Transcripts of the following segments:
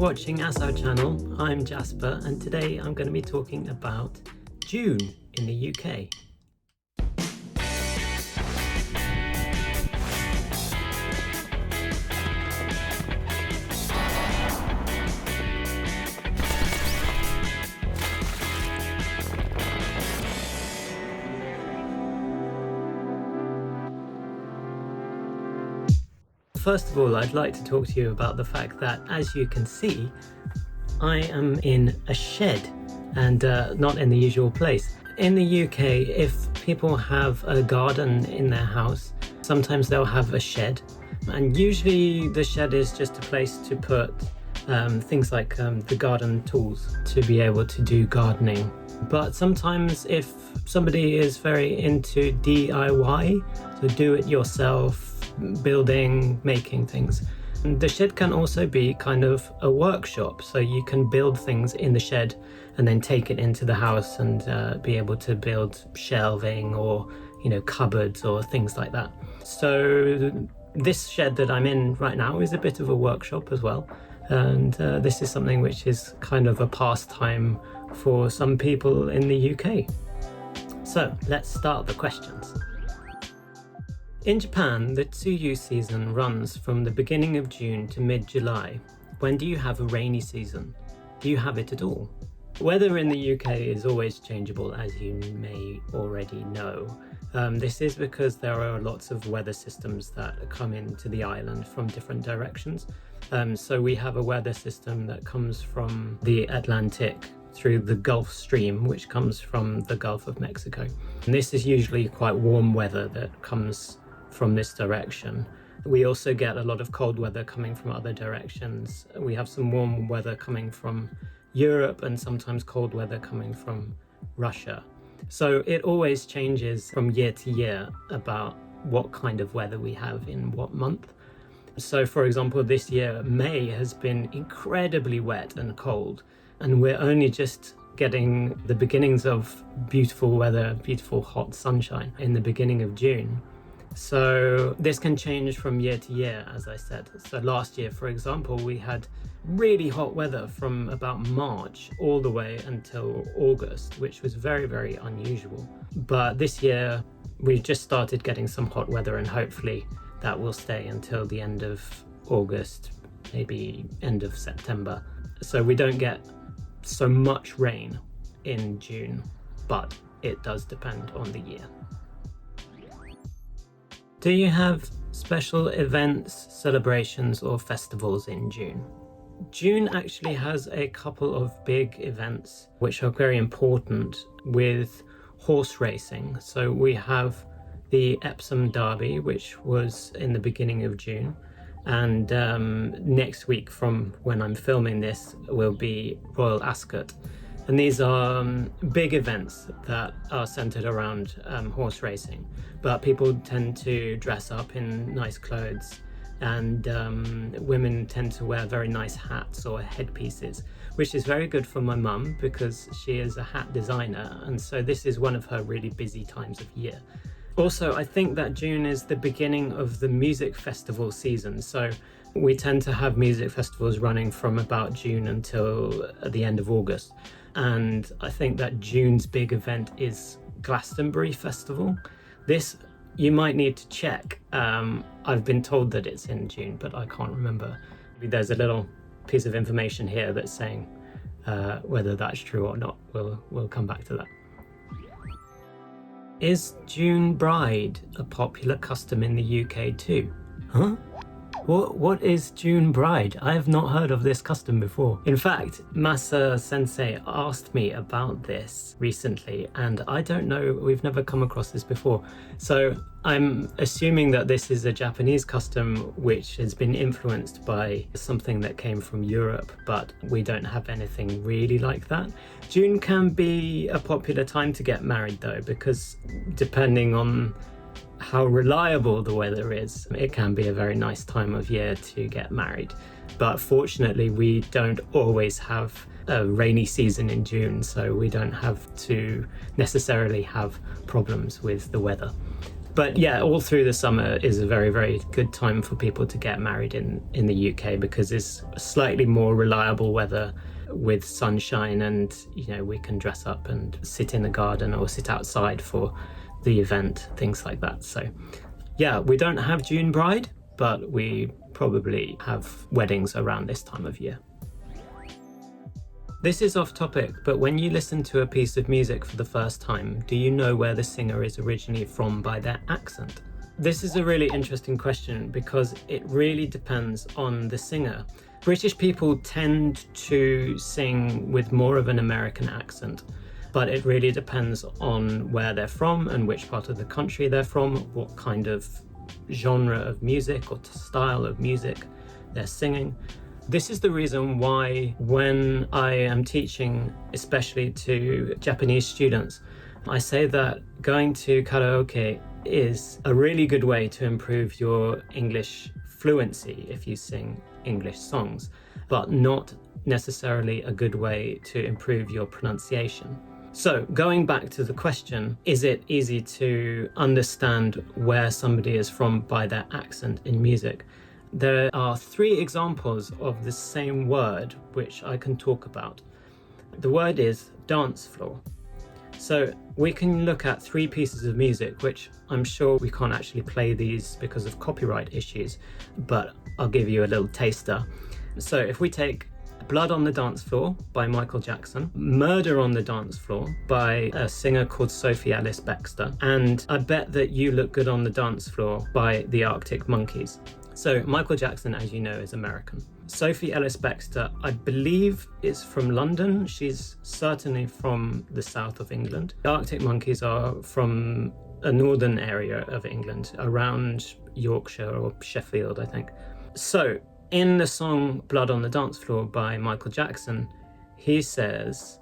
watching ASAO channel. I'm Jasper and today I'm going to be talking about June in the UK. First of all, I'd like to talk to you about the fact that, as you can see, I am in a shed and not in the usual place. In the UK, if people have a garden in their house, sometimes they'll have a shed, and usually the shed is just a place to put things like the garden tools to be able to do gardening. But sometimes if somebody is very into DIY, so do it yourself, building, making things, the shed can also be kind of a workshop, so you can build things in the shed and then take it into the house and be able to build shelving or cupboards or things like that. So this shed that I'm in right now is a bit of a workshop as well, and this is something which is kind of a pastime for some people in the UK. So let's start the questions. In Japan, the Tsuyu season runs from the beginning of June to mid-July. When do you have a rainy season? Do you have it at all? Weather in the UK is always changeable, as you may already know. This is because there are lots of weather systems that come into the island from different directions. So we have a weather system that comes from the Atlantic through the Gulf Stream, which comes from the Gulf of Mexico. And this is usually quite warm weather that comes from this direction. We also get a lot of cold weather coming from other directions. We have some warm weather coming from Europe and sometimes cold weather coming from Russia. So it always changes from year to year about what kind of weather we have in what month. So for example, this year, May has been incredibly wet and cold, and we're only just getting the beginnings of beautiful weather, beautiful hot sunshine in the beginning of June. So this can change from year to year, as I said. So last year, for example, we had really hot weather from about March all the way until August, which was very, very unusual. But this year, we just started getting some hot weather, and hopefully that will stay until the end of August, maybe end of September. So we don't get so much rain in June, but it does depend on the year. Do you have special events, celebrations, or festivals in June? June actually has a couple of big events which are very important with horse racing. So we have the Epsom Derby, which was in the beginning of June. And next week, from when I'm filming this, will be Royal Ascot. And these are big events that are centered around horse racing. But people tend to dress up in nice clothes, and women tend to wear very nice hats or headpieces, which is very good for my mum because she is a hat designer. And so this is one of her really busy times of year. Also, I think that June is the beginning of the music festival season. So we tend to have music festivals running from about June until the end of August. And I think that June's big event is Glastonbury Festival. This, you might need to check. I've been told that it's in June, but I can't remember. There's a little piece of information here that's saying whether that's true or not. We'll come back to that. Is June Bride a popular custom in the UK too? Huh? What is June Bride? I have not heard of this custom before. In fact, Masa Sensei asked me about this recently, and I don't know, we've never come across this before. So I'm assuming that this is a Japanese custom which has been influenced by something that came from Europe, but we don't have anything really like that. June can be a popular time to get married though, because depending on how reliable the weather is, it can be a very nice time of year to get married. But fortunately, we don't always have a rainy season in June, so we don't have to necessarily have problems with the weather. But yeah, all through the summer is a very, very good time for people to get married in the UK because it's slightly more reliable weather with sunshine, and we can dress up and sit in the garden or sit outside for the event, things like that. So yeah, we don't have June bride, but we probably have weddings around this time of year. This is off topic, but when you listen to a piece of music for the first time, do you know where the singer is originally from by their accent? This is a really interesting question because it really depends on the singer. British people tend to sing with more of an American accent, but it really depends on where they're from and which part of the country they're from, what kind of genre of music or style of music they're singing. This is the reason why when I am teaching, especially to Japanese students, I say that going to karaoke is a really good way to improve your English fluency if you sing English songs, but not necessarily a good way to improve your pronunciation. So going back to the question, is it easy to understand where somebody is from by their accent in music? There are 3 examples of the same word which I can talk about. The word is dance floor. So we can look at 3 pieces of music, which I'm sure we can't actually play these because of copyright issues, but I'll give you a little taster. So if we take Blood on the Dance Floor by Michael Jackson, Murder on the Dance Floor by a singer called Sophie Ellis Bextor, and I Bet That You Look Good on the Dance Floor by the Arctic Monkeys. So Michael Jackson, as you know, is American. Sophie Ellis Bextor, I believe, is from London. She's certainly from the south of England. The Arctic Monkeys are from a northern area of England, around Yorkshire or Sheffield, I think. So in the song Blood on the Dance Floor by Michael Jackson, he says,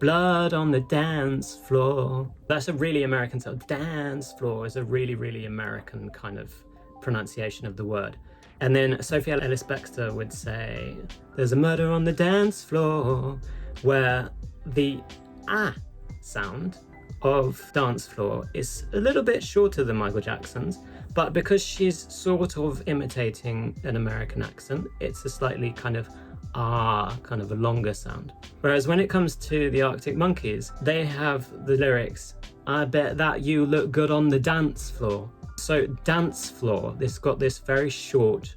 blood on the dance floor. That's a really American sound. Dance floor is a really, really American kind of pronunciation of the word. And then Sophie Ellis Bextor would say, there's a murder on the dance floor, where the ah sound of dance floor is a little bit shorter than Michael Jackson's, but because she's sort of imitating an American accent, it's a slightly kind of kind of a longer sound. Whereas when it comes to the Arctic Monkeys, they have the lyrics, I bet that you look good on the dance floor. So dance floor, this got this very short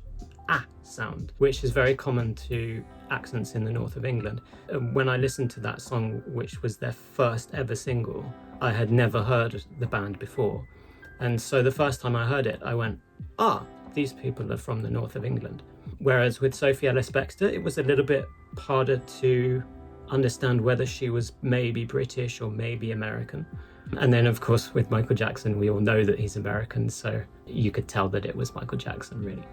ah sound, which is very common to accents in the north of England. When I listened to that song, which was their first ever single, I had never heard the band before. And so the first time I heard it, I went, these people are from the north of England. Whereas with Sophie Ellis Bextor, it was a little bit harder to understand whether she was maybe British or maybe American. And then, of course, with Michael Jackson, we all know that he's American, so you could tell that it was Michael Jackson, really.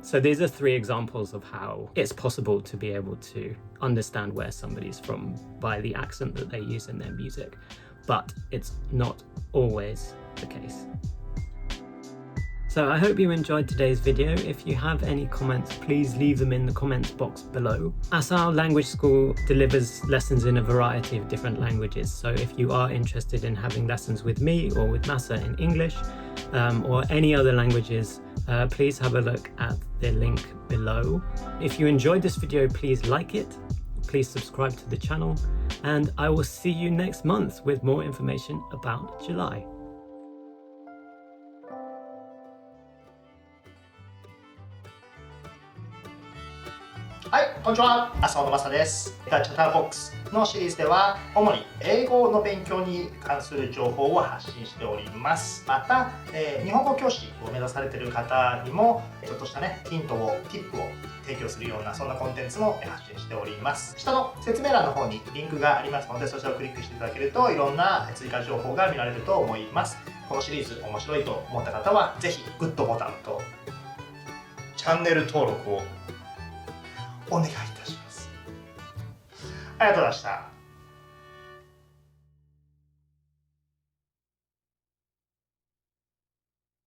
So these are 3 examples of how it's possible to be able to understand where somebody's from by the accent that they use in their music, but it's not always the case. So I hope you enjoyed today's video. If you have any comments, please leave them in the comments box below. ASAO Language School delivers lessons in a variety of different languages. So if you are interested in having lessons with me or with Masa in English or any other languages, please have a look at the link below. If you enjoyed this video, please like it. Please subscribe to the channel, and I will see you next month with more information about July. はい、こんにちは。浅尾のまさです。チャッターボックスのシリーズでは主に英語の勉強に関する情報を発信しております。また、日本語教師を目指されている方にもちょっとしたヒントを、ティップを提供するようなそんなコンテンツも発信しております。下の説明欄の方にリンクがありますので、そちらをクリックしていただけるといろんな追加情報が見られると思います。このシリーズ面白いと思った方はぜひグッドボタンとチャンネル登録をお願いいたします。ありがとうございました。